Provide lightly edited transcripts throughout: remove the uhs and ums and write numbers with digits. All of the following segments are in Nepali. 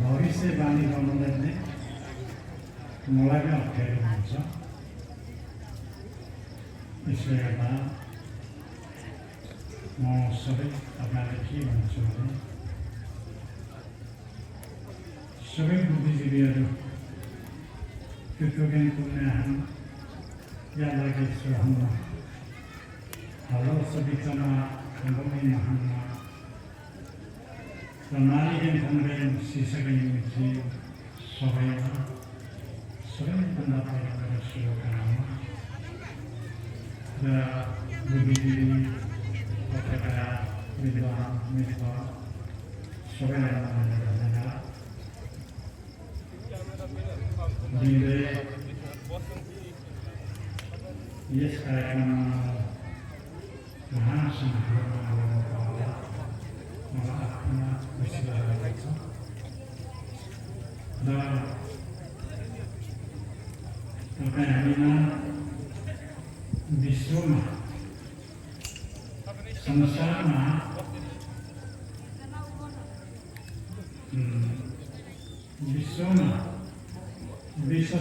भविष्य बानी गर्नुलाई नै मलाई नै अप्ठ्यारो हुन्छ। यसले गर्दा म सबै तपाईँलाई के भन्छु भने सबै बुद्धिजीवीहरू कृतज्ञ पुण्यहम यालागे सुहम्मा हलो सबिचमा खम्बमै Mahanama Pernalikan kemudian sisakan uji sohaya sering pendapat pada seluruh nama dan berdiri pada bidang mitzvah sohaya adalah diri yes karena mahasiswa विश्वमा संसारमा विश्वमा विश्व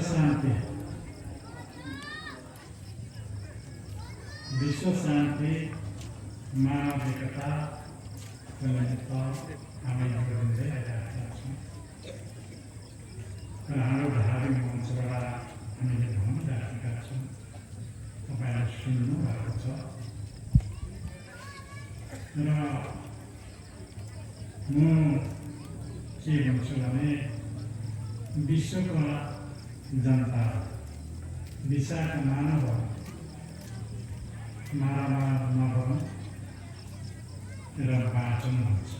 शान्ति मानव एकता हामी गर्दै आइरहेका छौँ र हाम्रो धार्मिक मञ्चबाट हामीले भनिरहेका छौँ। तपाईँलाई सुन्नु भएको छ र म के भन्छु भने विश्वका जनता विशाख मानव नभनु र वाचन भन्छ।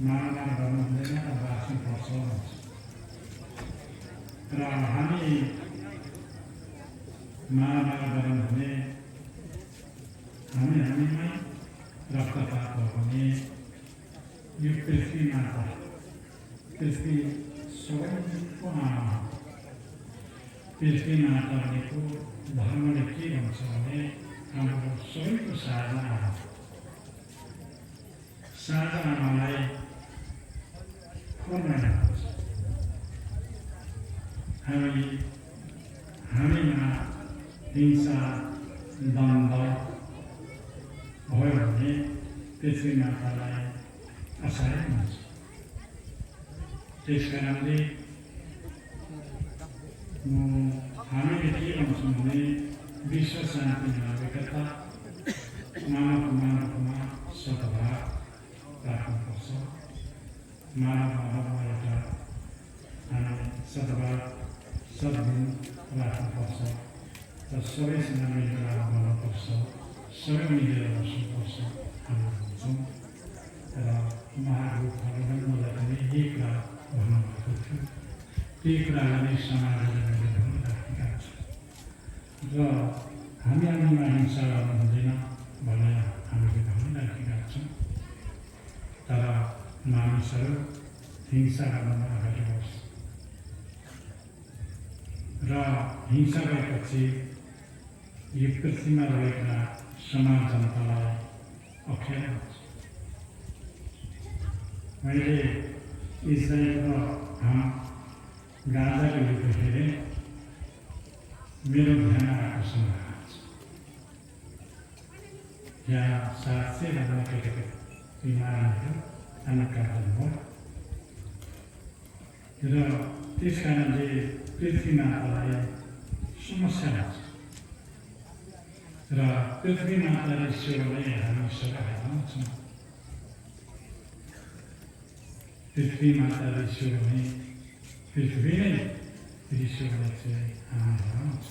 मानव गर्नु हुँदैन र वाचन पर्छ भन्छ र हामी मानव गर्नु भने हामीमै रक्तपात हो भने यो पृथ्वी माता पृथ्वी सबैको आमा पृथ्वी माता भनेको धर्मले के भन्छ भने हाम्रो सबैको साझा आमा साझा आमालाई पूर्ण भन्छ। हामीमा हिंसा द्वन्द्व भयो भने पृथ्वी मातालाई असहाय हुन्छ। त्यस कारणले हामीले के भन्छौँ भने विश्व शान्ति एकता मानवमा सद्भाव राख्नुपर्छ। मानवमा एउटा हामी सद्भाव सद्गुण राख्नुपर्छ र सबैसँग मिलेर गर्नुपर्छ, सबै मिलेर बस्नुपर्छ हामी भन्छौँ र महारूपहरूले मलाई पनि यही कुरा भन्नुभएको थियो। ती कुरालाई नै समाजले मैले भनिराखेका छु र हामीमा हिंसा गर्नु हुँदैन भनेर हामीले भनिराखेका छौँ। तर मानिसहरू हिंसा गर्नमा अगाडि बढ्छ र हिंसा भएपछि यो पृथ्वीमा रहेका समाज जनतालाई अप्ठ्यारो हुन्छ। मैले इजरायलको गाजाको युद्ध हेरेँ, मेरो ध्यान आएको सम्भावना छ। यहाँ 700 भन्दा केटेको बिमारीहरू आनकार्जन भयो र त्यस कारणले पृथ्वी मातालाई समस्या हुन्छ र पृथ्वी माताले सेवालाई हामी सबै हाल्छौँ। पृथ्वी माताले सेवालाई पृथ्वी नै ईश्वरले चाहिँ हामी हराउँछ,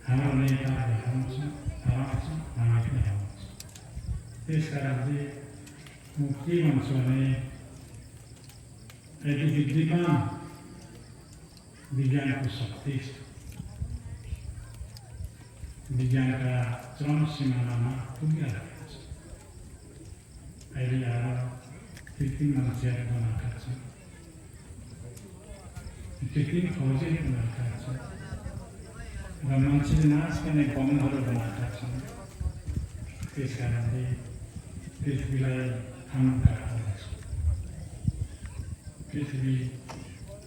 हाम्रो नेताले हराउँछ, हामी पनि हराउँछ। त्यस कारणले म के भन्छु भने यदि विद्यमान विज्ञानको शक्ति विज्ञान का चरम सीमानामा पुगिरहेको छ। अहिले आएर कृत्रिम मान्छेहरू बनाएका छन्, कृत्रिम फौजी बनाएका छन् र मान्छेले नाश गर्ने बमहरू बनाएका छन्। त्यस कारणले पृथ्वीलाई खानु गाह्रो छ। पृथ्वी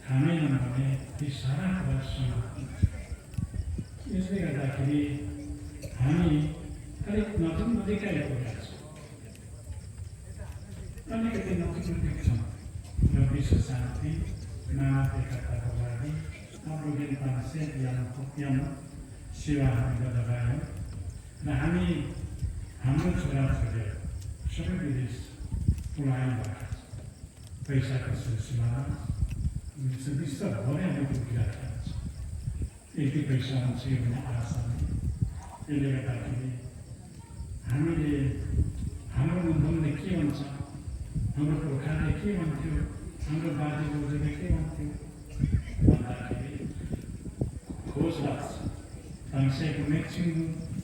खानेन भने ती सारा कुरा समाप्त हुन्छ। यसले गर्दाखेरि हामी अलिक नजिक आइपुगेका छौँ, अलिकति नजिक छौँ र विश्व शान्ति मानव एकताको लागि हाम्रो दिनपासे सेवा हामी गर्दा गयौँ र हामी हाम्रो छोराछोरीहरू सबै विदेश पलायन भएका छौँ। पैसाको सिलसिलामा विश्वभरि हामी पुगिरहेका छौँ। यति पैसा हुन्छ भन्ने आशा नै। यसले गर्दाखेरि हामीले हाम्रो मुन्दले के भन्छ, हाम्रो पुर्खाले के भन्थ्यो, हाम्रो बाजे बोजूले के भन्थ्यो भन्दाखेरि खोज लाग्छ। तंसेको मैक्सिमम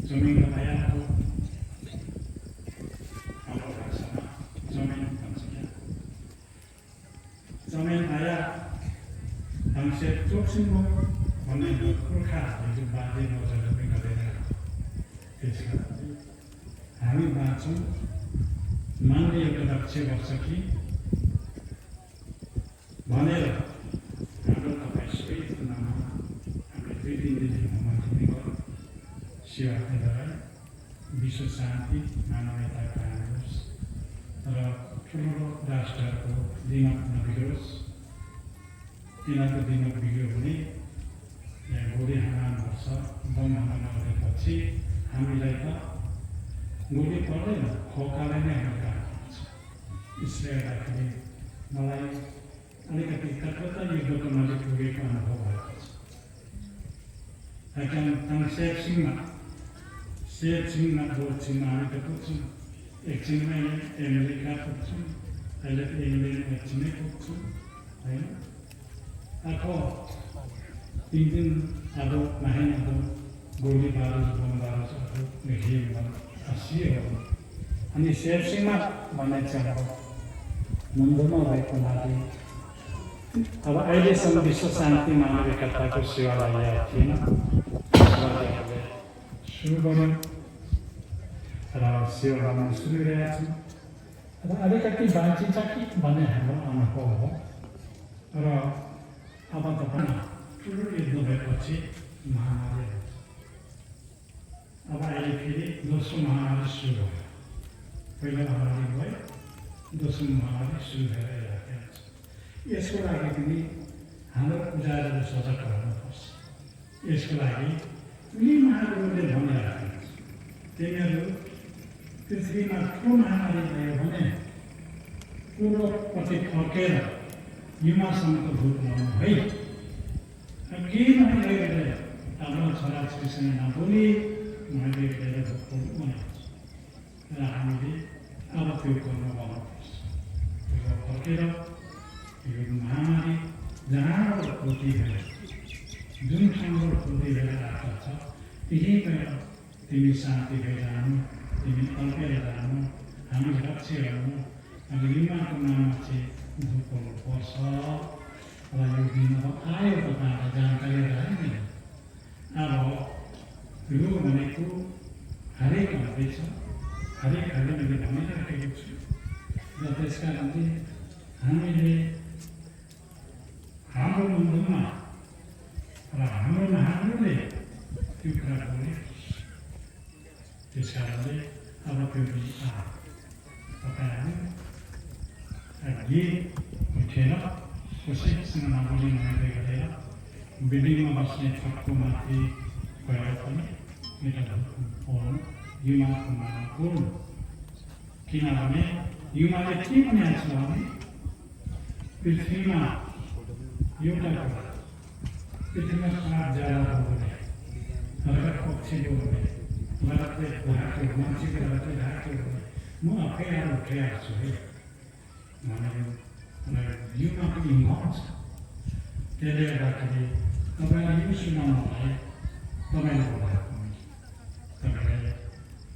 जमिन आयाको हाम्रो भाषामा जमिन भन्छ। जमिन आया तंसे चोक्सिङको भन्ने पुर्खाहरूले जो बाजे बोजूले गरेर त्यस कारणले हामी बाँच्छौँ। मानले एउटा लक्ष्य गर्छ कि भनेर हाम्रो तपाईँ सबै नाममा हामीले 2-3 दिन होमवर्क गरौँ। सेवाको द्वारा विश्व शान्ति मानवता कायम होस् र ठुलो राष्ट्रहरूको दिमाग नबिग्रोस्। तिनीहरूको दिमाग बिग्रियो भने यहाँ गोली हाना पर्छ, बम हाना नगरेपछि हामीलाई त गोली पर्दैन, खोकाले नै हामी काम गर्छ। यसले गर्दाखेरि मलाई अलिकति कता युद्धको नजिक पुगेको अनुभव भएको छ। सेयरसिङमा बोर्डसिङमा हामी त पुग्छौँ, एकछिनमै अमेरिका पुग्छौँ, अहिले त इङ्ल्यान्ड एकछिनै पुग्छौँ होइन। अथवा 3 दिन आदो नहेन आदो गोली बारुद बम बारुद देखिएको हँसिएको। अनि सेयरसिङमा भन्ने चाहिँ अब मुन्दुमा भएको लागि अब अहिलेसम्म विश्व शान्ति मानव एकताको सेवालाई याद थिएन। सुरु गऱ्यौँ र सेवा गर्न सुरु गरेका छौँ र अलिकति बाँची छ कि भन्ने हाम्रो अनुभव हो। र अब तपाईँ ठुलो युद्ध भएपछि महामारी हुन्छ। अब अहिले फेरि दोस्रो महामारी सुरु भयो। पहिलो महामारी भयो, दोस्रो महामारी सुरु भएर आइरहेको छ। यसको लागि पनि हाम्रो उजागर सजग रहनुपर्छ। यसको लागि यी महामारीले भनिरहेको छ तिनीहरू पृथ्वीमा ठुलो महामारी भयो भने पूर्वपट्टि फर्केर युमासम्मको भूत लाउनु है। केही नभएर आफ्नो छोराछोरीसँग नबोली मैले फेरि भूत बनाउँछु र हामीले अब त्यो गर्नु गर्नुपर्छ। फर्केर यो महामारी जहाँबाट खोजी भएर जुन ठाउँबाट खोजी भएर आएको छ त्यही गएर तिमी शान्ति भएर जानु, तिमी तर्केर जानु, हामी लक्ष्य गर्नु। अनि युमाको नाममा चाहिँ धुपहरू पर्छ र यो दिन अब आयो तपाईँहरूलाई जानकारी गराएँ। अब यो भनेको हरेक हुँदैछ, हरेक मैले भनिराखेको छु र त्यस कारणले हामीले हाम्रो मुन्दुमा र हाम्रो महाहरूले त्यो कुरा बोले। त्यस कारणले अब त्यो तपाईँहरू यही उठेर कसैसँग नबोली नहुँदै गरेर बिल्डिङमा बस्ने छतको माथि गएर पनि मेरो पढ्नु युमाको नाम पढ्नु। किनभने युमाले के भनेको छ भने पृथ्वीमा एउटा कुरा, पृथ्वीमा सात ज्यादा हो भने नरक पक्षीले हो भने नरकले ढाक्यो, मान्छेको नरकले ढाक्यो भने म आफै आएर उठिरहेको छु है भनेर युमा पनि हिम्मत छ। त्यसले गर्दाखेरि तपाईँलाई यो सुनाउनु भए तपाईँले बोलाएको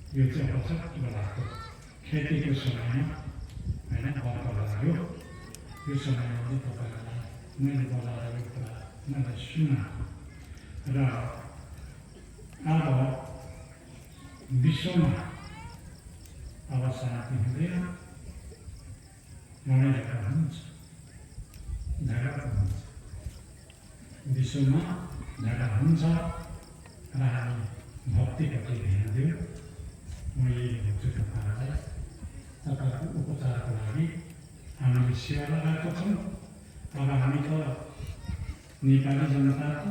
यो चाहिँ अब छ बेलाको खेतीको समयमा होइन बर्खा लाग्यो यो समयमा चाहिँ तपाईँहरूलाई मैले बोलाएर यो कुरा मलाई सुना र अब विश्वमा अब शान्ति हुँदैन लडाइँझगडा हुन्छ झगडा हुन्छ विश्वमा झगडा हुन्छ र हामी भक्तिपट्टि ध्यान दिउँ म यही भन्छु तपाईँहरूलाई तपाईँहरूको उपचारको लागि हामीले सेवा लगाएको छौँ अब हामी त नेपाली जनता त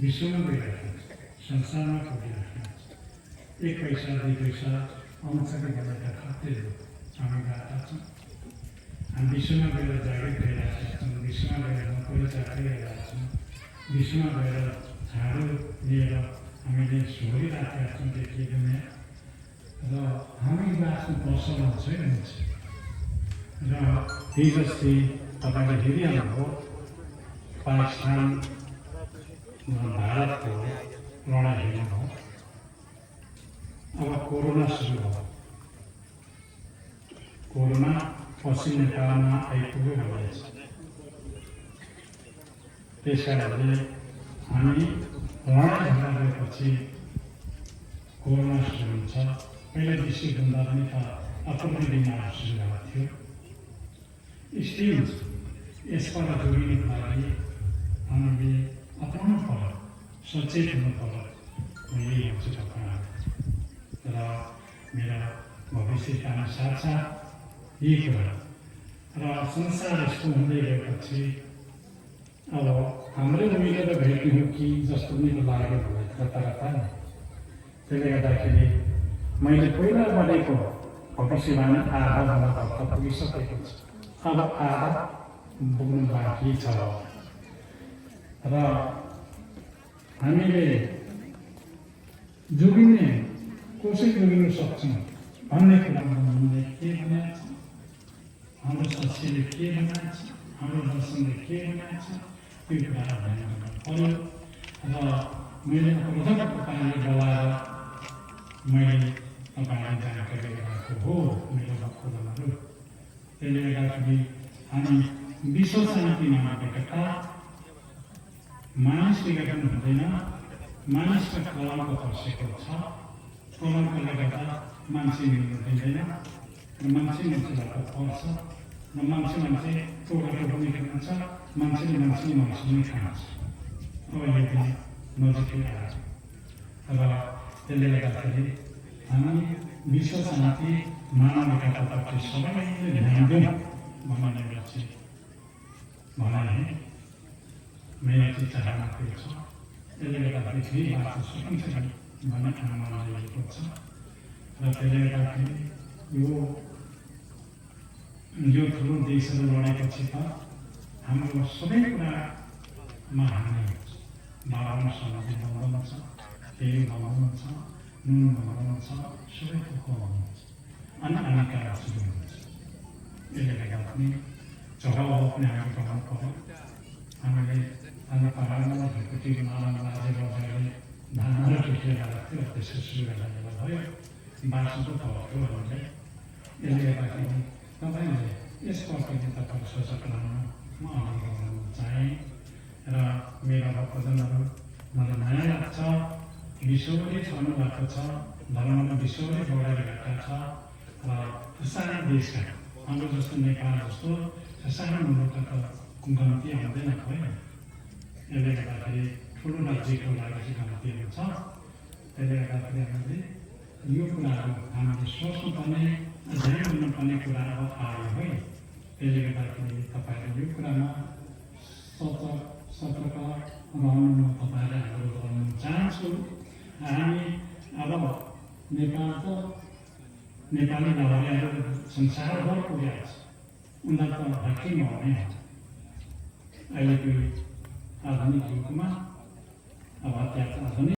विश्वमा गइरहेको छ संसारमा पुगिरहेको छ 1 पैसा 2 पैसा आउँछका गरेका खाद्यहरू हामी गएका छौँ हामी विश्वमा गएर जागिर खाइरहेका छौँ विश्वमा गएर पैसा खाइरहेका छौँ विश्वमा गएर झाडु लिएर हामीले छोडिराखेका छौँ देखि दुनियाँ र हामी आफ्नो पसलमा छैन र हिजोअस्ति तपाईँले हेरिहाल्नुभयो पाकिस्तान भारतको लडाइँ हेर्नुभयो अब कोरोना सुरु भयो कोरोना पश्चिम नेपालमा आइपुग्यो भनेछ त्यस कारणले हामी लडाइँ झगडा गएपछि कोरोना सुरु हुन्छ पहिला विश्वभन्दा पनि त अपूर्ण बिमार सुरु भएको थियो स्टिल यसबाट जोडिनुको लागि हामीले अपनाउनु पर्यो सचेत हुनु पर्यो म यही भन्छु तपाईँहरू र मेरा भविष्यकालमा साथसाथ यही कुरा र संसार यस्तो हुँदै गएपछि अब हाम्रो मिलेर भेट्ने हो कि जस्तो पनि लाग्यो मलाई कता कता नि त्यसले गर्दाखेरि मैले पहिला बढेको भविष्यवाणी आधाभन्दा भक्त पुगिसकेको छ अब आधा पुग्नु बाँकी छ र हामीले जोगिने कसरी जोगिन सक्छौँ भन्ने कुरामा हामीले के बनाएको छ हाम्रो सस्यले के बनाएको छ हाम्रो दर्शनले के बनाएको छ त्यो कुरा ध्यान गर्नु पर्यो र मैले प्रथम तपाईँले बोलाएर मैले तपाईँलाई जानकारी गराएको हो मेरो भक्तजनहरू त्यसले गर्दाखेरि हामी विश्व शान्ति नमागेका मानिसले गर्नु हुँदैन मानिसका कलमको खसेको छ कलमले गर्दा मान्छे मिल्नु दिँदैन र मान्छे मान्छेबाट पर्छ र मान्छे तोडेर पनि खान्छ मान्छेले मान्छे नै खान्छ अब यो दिन नजिकै आएको र त्यसले गर्दाखेरि हामी विश्व शान्ति मानवताप्रति सबैले ध्यान दिउँ भन्ने एउटा चाहिँ भनाइ मेरो चाहिँ चाहना त्यो छ त्यसले गर्दाखेरि फेरि बाँच्न सकिन्छ भन्ने ठाउँमा लिएको छ र त्यसले गर्दाखेरि यो ठुलो देशहरू लडेपछि त हाम्रो सबै कुरामा हानि हुन्छ बाबामा समाजले बन्धन छ तेल बन्धन छ नुन बन्धन छ सबै थोक हुन्छ अनि हानिकारक सुरु हुन्छ त्यसले गर्दाखेरि जग्गा पनि हामी बनाउनु पर्यो हामीले हाम्रो पाहाडमा ढुकुटी नारायण बाजे बजारले धानहरू टुटेर गएको थियो त्यसको सुरु गरेर भयो बाँच्नु त भयो हामीले यसले गर्दाखेरि तपाईँले यसप्रति तपाईँहरू सचेत रहनु म अनुरोध गर्न चाहेँ र मेरा भक्तजनहरू मलाई माया लाग्छ विश्वभरि छर्नु भएको छ धर्ममा विश्वभरि बढाइरहेका छ र साना देशका हाम्रो जस्तो नेपाल जस्तो सानो मुलुकका गन्ती आउँदैन होइन यसले गर्दाखेरि ठुलो राज्यको लागि चाहिँ गन्ती हुन्छ त्यसले गर्दाखेरि हामीले यो कुराहरू हामीले सोच्नुपर्ने ध्यान दिनुपर्ने कुराहरू आयो है त्यसले गर्दाखेरि तपाईँहरूले यो कुरामा सतर्क रहनु म तपाईँलाई अनुरोध गर्न चाहन्छु हामी अब नेपाल त नेपाली लडाइँहरू संसारभर पुगेको छ उनीहरू त हकिम हुने अहिलेको आधुनिक युगमा